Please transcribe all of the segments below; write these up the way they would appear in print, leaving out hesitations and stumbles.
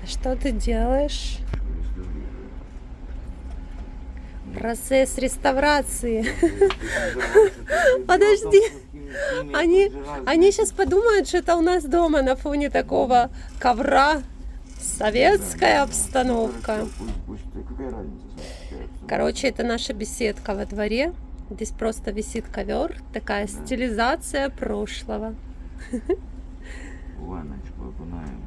Что ты делаешь? Процесс реставрации. Подожди. Они сейчас подумают, что это у нас дома на фоне такого ковра. Советская обстановка. Короче, это наша беседка во дворе. Здесь просто висит ковер. Такая стилизация прошлого. Ванночку окунаем.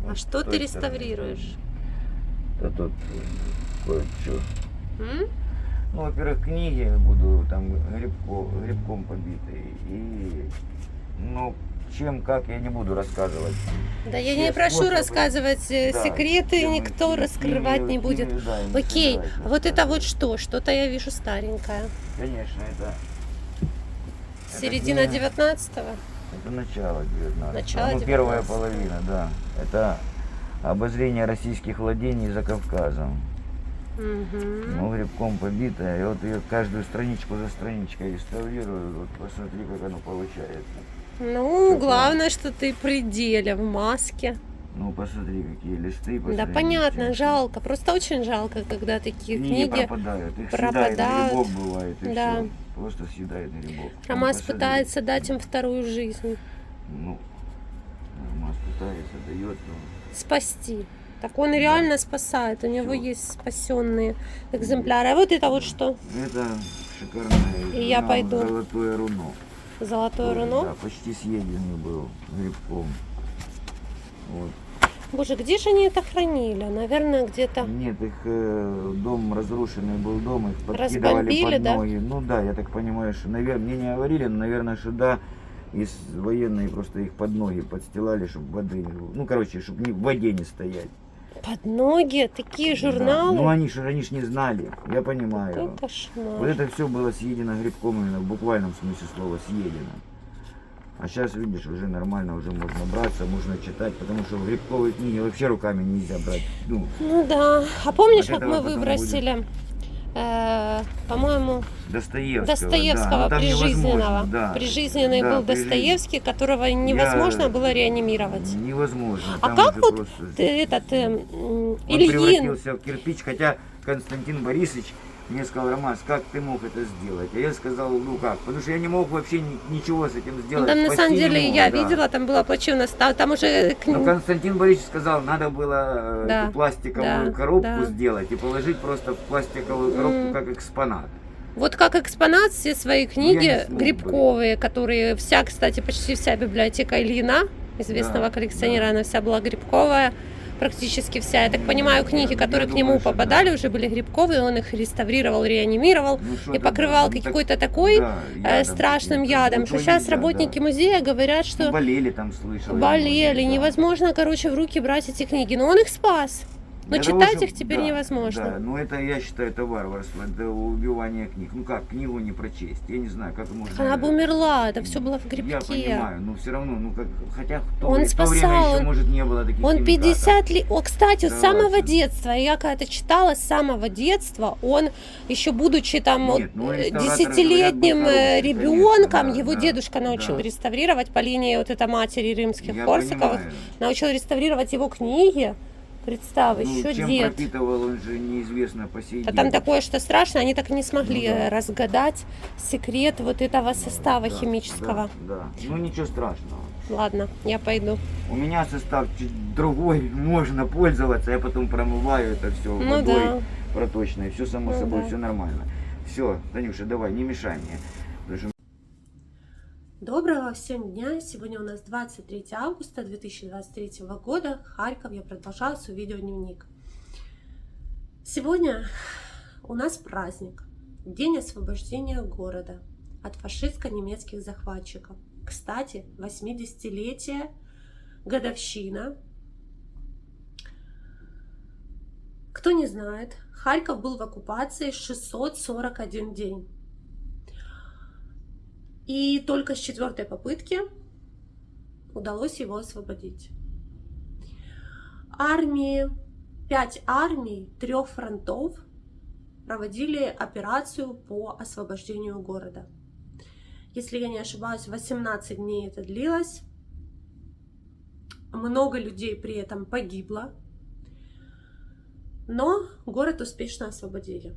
А что ты реставрируешь? Да тут кое-что. Ну, во-первых, книги буду там грибком побитые. И, ну, чем, как, я не буду рассказывать. Да я Все не прошу способы, рассказывать секреты, темы, никто раскрывать не будет. да, не Окей, собираюсь а вот это вот рассказывать. что? Что-то я вижу старенькое. Конечно, это Середина книга. 19-го? Это начало 19-го. Начало Ну, первая 19-го. половина, да. Это обозрение российских владений за Кавказом. Ну, грибком побитая. И вот я каждую страничку за страничкой реставрирую. Вот посмотри, как оно получается. Ну, Всё главное, что ты при деле, в маске. Ну, посмотри, какие листы. Да, посмотри, понятно, всё. жалко. Просто очень жалко, когда такие Книги книги пропадают. Их пропадают. съедает грибок, бывает, и Да. все. Просто съедает грибок. Ромас посмотри. пытается дать им вторую жизнь. Ну, Ромас пытается, дает. Спасти. Так он реально спасает. У него есть спасенные экземпляры. А вот это вот что? Это шикарное И я журнал пойду. «Золотое руно». Золотое Тоже, руно? Да, почти съеденный был грибком. Вот. Боже, где же они это хранили? Наверное, где-то... Нет, их дом разрушенный был дом, их подкидывали Разбомбили, под да? ноги. Ну да, я так понимаю, что, наверное, мне не говорили, но, наверное, что да, и военные просто их под ноги подстилали, чтобы воды не было. Ну, короче, чтобы в воде не стоять. Под ноги такие Да. журналы? Ну, они ж не знали, я понимаю. Какой кошмар. Вот это все было съедено грибком, именно в буквальном смысле слова съедено. А сейчас, видишь, уже нормально, уже можно браться, можно читать, потому что в грибковые книги вообще руками нельзя брать. Ну, Ну да. А помнишь, Вот как этого мы потом выбросили, по-моему, Достоевского да, ну, там прижизненного? невозможно, да. Прижизненный Да, был Достоевский, которого невозможно было реанимировать. Невозможно. А Там как уже вот просто этот он Ильин? превратился в кирпич, хотя Константин Борисович мне сказал: Ромас, как ты мог это сделать? А я сказал: ну как, потому что я не мог вообще ничего с этим сделать. Там на спасти самом не деле мог, я да. видела, там было плачевно, там уже Но Константин Борисович сказал, надо было Да, эту пластиковую да, коробку да. сделать и положить просто в пластиковую коробку как экспонат. Вот как экспонат все свои я книги не смог бы. грибковые, которые вся, кстати, почти вся библиотека Ильина, известного Да, коллекционера, да. она вся была грибковая, практически вся. Я так понимаю, книги, Я которые к думаю, нему что попадали, да. уже были грибковые, он их реставрировал, реанимировал Ну, что и это, покрывал там какой-то такой да, ядом страшным каким-то. ядом, Ну, что чего сейчас нельзя, работники да. музея говорят, Ну, что болели там, слышал. болели, да. невозможно, короче, в руки брать эти книги. Но он их спас. Но Для читать того, их теперь да, невозможно. Да, но это, я считаю, это варварство, это убивание книг. Ну как, книгу не прочесть? Я не знаю, как можно... Она бы умерла, это все было в Я грибке. понимаю, но все равно, ну как, хотя Он в то время спасал, еще, может, не было таких Он химикатов. 50 лет, кстати, с самого Согласен. детства, я когда-то читала, с самого детства, он, еще будучи там Нет, ну, реставраторы, десятилетним говорят, был хороший, ребенком, конечно, да, его да, дедушка научил да. реставрировать по линии вот это матери римских Я Корсаковых, понимаю. научил реставрировать его книги. Представь, Ну, еще чем дед. пропитывал, он же неизвестно по сей А день. там такое, что страшно, они так и не смогли Ну да. разгадать секрет вот этого состава Да, химического. Да, да. Ну ничего страшного. Ладно, я пойду. У меня состав чуть другой, можно пользоваться, я потом промываю это все Ну водой да. проточной, все само Ну собой, да. все нормально. Все, Танюша, давай, не мешай мне. Потому что Доброго всем дня! Сегодня у нас 23 августа 2023 года, Харьков. Я продолжаю свой видеодневник. Сегодня у нас праздник, День освобождения города от фашистско-немецких захватчиков. Кстати, 80-летие, годовщина. Кто не знает, Харьков был в оккупации 641 день. И только с 4-й попытки удалось его освободить. Армии, 5 армий 3 фронтов проводили операцию по освобождению города. Если я не ошибаюсь, 18 дней это длилось. много людей при этом погибло, но город успешно освободили.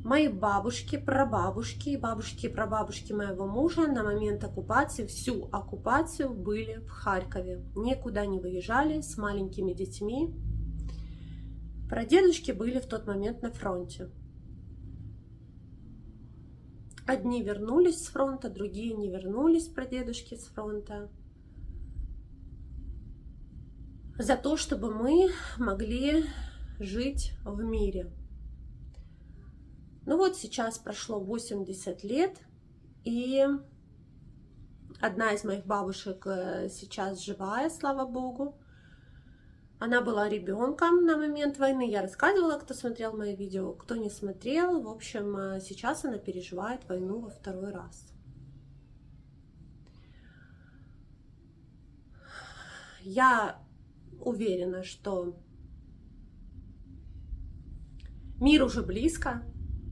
Мои бабушки, прабабушки, бабушки и прабабушки моего мужа на момент оккупации, всю оккупацию были в Харькове. Никуда не выезжали с маленькими детьми. Прадедушки были в тот момент на фронте. Одни вернулись с фронта, другие не вернулись, прадедушки с фронта. За то, чтобы мы могли жить в мире. Ну вот сейчас прошло 80 лет, и одна из моих бабушек сейчас живая, слава богу. Она была ребенком на момент войны. Я рассказывала, кто смотрел мои видео, кто не смотрел. В общем, сейчас она переживает войну во второй раз. Я уверена, что мир уже близко.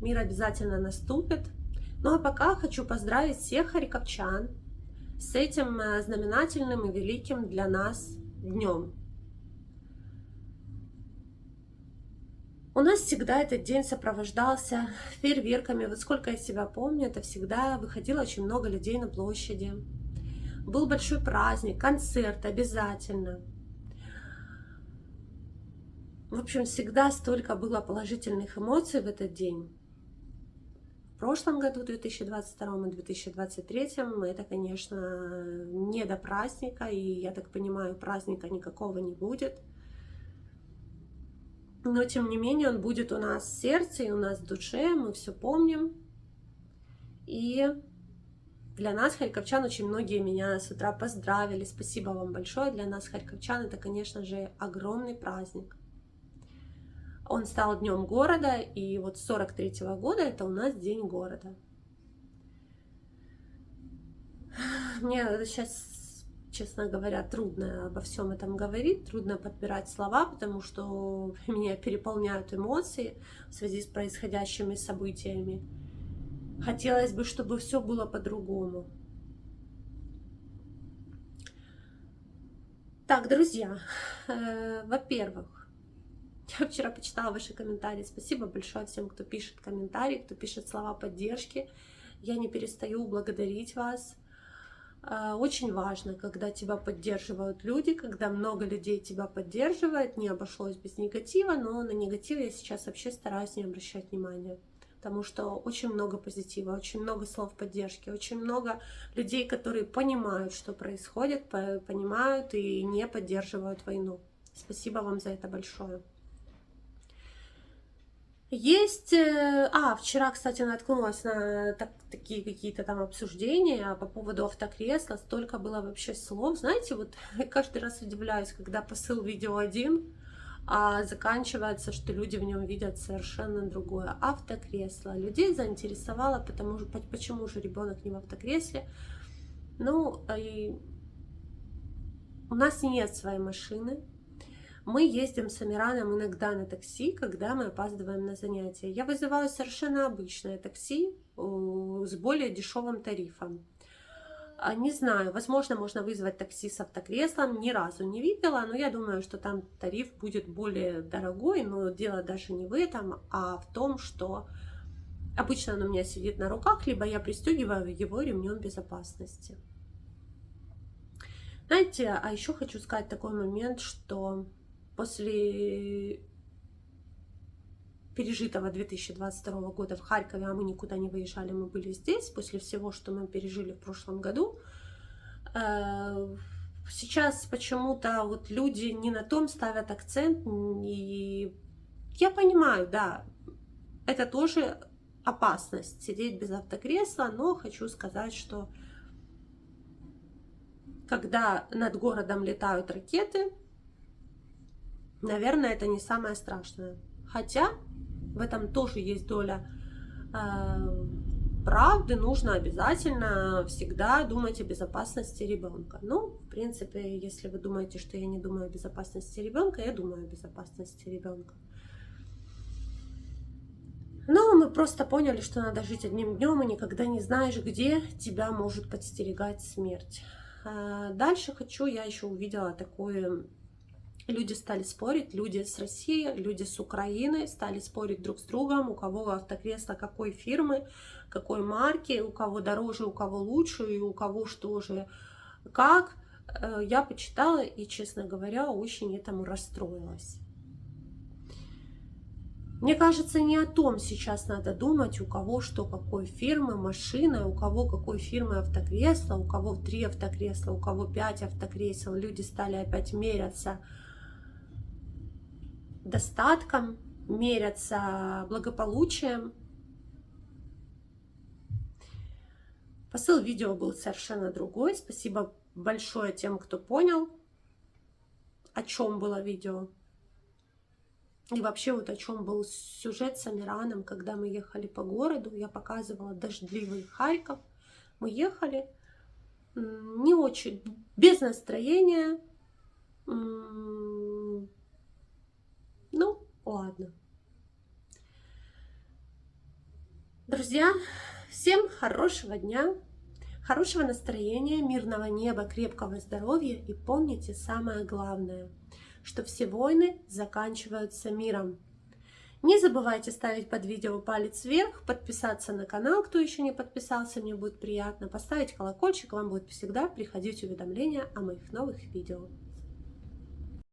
Мир обязательно наступит. Ну а пока хочу поздравить всех харьковчан с этим знаменательным и великим для нас днем. У нас всегда этот день сопровождался фейерверками. Вот сколько я себя помню, это всегда выходило очень много людей на площади. Был большой праздник, концерт обязательно. В общем, всегда столько было положительных эмоций в этот день. В прошлом году, 2022 и 2023, это, конечно, не до праздника, и, я так понимаю, праздника никакого не будет. Но, тем не менее, он будет у нас в сердце и у нас в душе, мы все помним. И для нас, харьковчан, очень многие меня с утра поздравили. Спасибо вам большое. Для нас, харьковчан, это, конечно же, огромный праздник. Он стал днем города, и вот с 43-го года это у нас День города. Мне сейчас, честно говоря, трудно обо всем этом говорить, трудно подбирать слова, потому что меня переполняют эмоции в связи с происходящими событиями. Хотелось бы, чтобы все было по-другому. Так, друзья, во-первых, я вчера почитала ваши комментарии. Спасибо большое всем, кто пишет комментарии, кто пишет слова поддержки. Я не перестаю благодарить вас. Очень важно, когда тебя поддерживают люди, когда много людей тебя поддерживает. Не обошлось без негатива, но на негатив я сейчас вообще стараюсь не обращать внимания. Потому что очень много позитива, очень много слов поддержки, очень много людей, которые понимают, что происходит, понимают и не поддерживают войну. Спасибо вам за это большое. Есть... вчера, кстати, наткнулась на такие какие-то там обсуждения по поводу автокресла. Столько было вообще слов. Знаете, вот я каждый раз удивляюсь, когда посыл видео один, а заканчивается, что люди в нем видят совершенно другое. Автокресло. Людей заинтересовало, почему же ребенок не в автокресле. Ну, у нас нет своей машины. Мы ездим с Амираном иногда на такси, когда мы опаздываем на занятия. Я вызываю совершенно обычное такси с более дешевым тарифом. Не знаю, возможно, можно вызвать такси с автокреслом. Ни разу не видела, но я думаю, что там тариф будет более дорогой. Но дело даже не в этом, а в том, что обычно он у меня сидит на руках, либо я пристегиваю его ремнем безопасности. Знаете, а еще хочу сказать такой момент, что после пережитого 2022 года в Харькове, а мы никуда не выезжали, мы были здесь, после всего, что мы пережили в прошлом году, сейчас почему-то вот люди не на том ставят акцент, и я понимаю, да, это тоже опасность, сидеть без автокресла, но хочу сказать, что когда над городом летают ракеты, наверное, это не самое страшное. Хотя в этом тоже есть доля правды. Нужно обязательно всегда думать о безопасности ребенка. Ну, в принципе, если вы думаете, что я не думаю о безопасности ребенка, я думаю о безопасности ребенка. Но мы просто поняли, что надо жить одним днем, и никогда не знаешь, где тебя может подстерегать смерть. Дальше я еще увидела такое. Люди стали спорить, люди с России, люди с Украины стали спорить друг с другом, у кого автокресло какой фирмы, какой марки, у кого дороже, у кого лучше, и у кого что же, как. Я почитала и, честно говоря, очень этому расстроилась. Мне кажется, не о том сейчас надо думать, у кого что, какой фирмы машина, у кого какой фирмы автокресло, у кого 3 автокресла, у кого 5 автокресел. Люди стали опять меряться достатком, меряться благополучием. Посыл видео был совершенно другой. Спасибо большое тем, кто понял, о чем было видео. И вообще вот о чем был сюжет с Амираном, когда мы ехали по городу. Я показывала дождливый Харьков. Мы ехали не очень, без настроения. Ну, ладно. Друзья, всем хорошего дня, хорошего настроения, мирного неба, крепкого здоровья. И помните самое главное, что все войны заканчиваются миром. Не забывайте ставить под видео палец вверх, подписаться на канал, кто еще не подписался, мне будет приятно, поставить колокольчик, вам будет всегда приходить уведомления о моих новых видео.